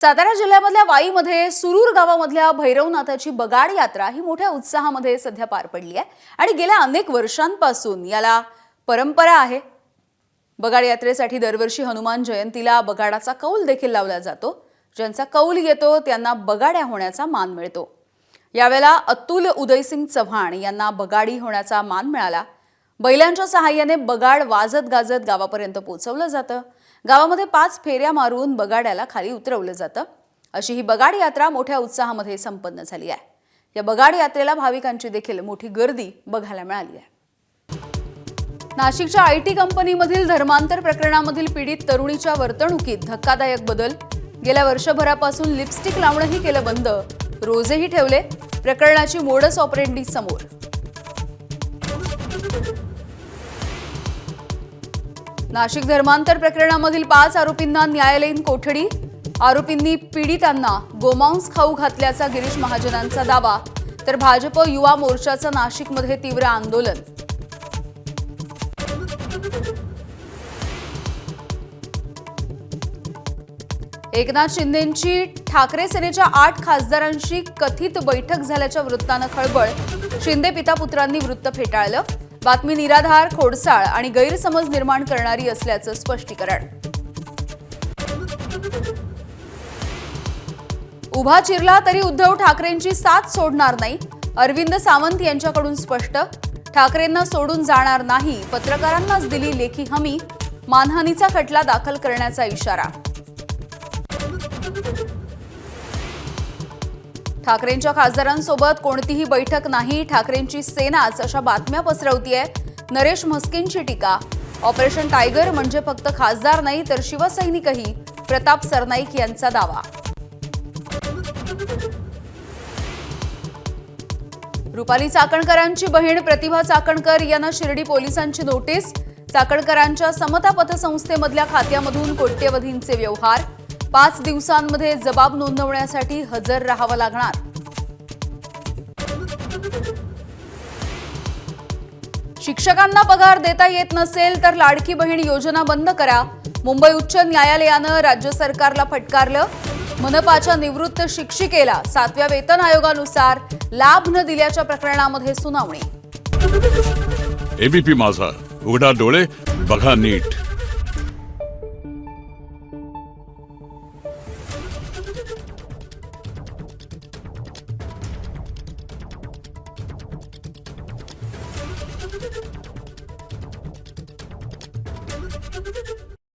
सातारा जिल्ह्यामधल्या वाईमध्ये सुरूर गावामधल्या भैरवनाथाची बगाड यात्रा ही मोठ्या उत्साहामध्ये सध्या पार पडली आहे आणि गेल्या अनेक वर्षांपासून याला परंपरा आहे। बगाड यात्रेसाठी दरवर्षी हनुमान जयंतीला बगाडाचा कौल देखील लावला जातो। ज्यांचा कौल येतो त्यांना बगाड्या होण्याचा मान मिळतो। यावेळेला अतुल उदयसिंग चव्हाण यांना बगाडी होण्याचा मान मिळाला। बैलांच्या सहाय्याने बगाड वाजत गाजत गावापर्यंत पोहोचवलं जातं। गावामध्ये 5 फेऱ्या मारून बगाड्याला खाली उतरवलं जातं। अशी ही बगाड यात्रा मोठ्या उत्साहामध्ये संपन्न झाली आहे। या बगाड यात्रेला भाविकांची देखील मोठी गर्दी बघायला मिळाली आहे। नाशिकच्या आयटी कंपनीमधील धर्मांतर प्रकरणामधील पीडित तरुणीच्या वर्तणुकीत धक्कादायक बदल। गेल्या वर्षभरापासून लिपस्टिक लावणंही केलं बंद, रोजेही ठेवले। प्रकरणाची मोडस ऑपरेंडी समोर। नाशिक धर्मांतर प्रकरणामधील 5 आरोपींना न्यायालयीन कोठडी। आरोपींनी पीडितांना गोमांस खाऊ घातल्याचा गिरीश महाजनांचा दावा। तर भाजप युवा मोर्चाचं नाशिकमध्ये तीव्र आंदोलन। एकनाथ शिंदेंची ठाकरे सेनेच्या 8 खासदारांशी कथित बैठक झाल्याच्या वृत्तानं खळबळ। शिंदे पिता पुत्रांनी वृत्त फेटाळलं। बातमी निराधार, खोडसाळ आणि गैरसमज निर्माण करणारी असल्याचं स्पष्टीकरण। उभा चिरला तरी उद्धव ठाकरेंची साथ सोडणार नाही, अरविंद सावंत यांच्याकडून स्पष्ट। ठाकरेंना सोडून जाणार नाही, पत्रकारांनाच दिली लेखी हमी। मानहानीचा खटला दाखल करण्याचा इशारा। ठाकरेंच्या खासदारांसोबत कोणतीही बैठक नाही, ठाकरेंची सेनाच अशा बातम्या पसरवतीये। नरेश म्हस्केंची टीका। ऑपरेशन टायगर म्हणजे फक्त खासदार नाही तर शिवसैनिकही, प्रताप सरनाईक यांचा दावा। रुपाली चाकणकरांची बहीण प्रतिभा चाकणकर यांना शिर्डी पोलिसांची नोटीस। चाकणकरांच्या समता पतसंस्थेमधल्या खात्यामधून कोट्यवधींचे व्यवहार। 5 दिवसांमध्ये जबाब नोंदवण्यासाठी हजर राहावं लागणार। शिक्षकांना पगार देता येत नसेल तर लाडकी बहीण योजना बंद करा। मुंबई उच्च न्यायालयानं राज्य सरकारला फटकारलं। मनपाच्या निवृत्त शिक्षिकेला 7व्या वेतन आयोगानुसार लाभ न दिल्याच्या प्रकरणामध्ये सुनावणी। एबीपी माझा, उघडा डोळे बघा नीट।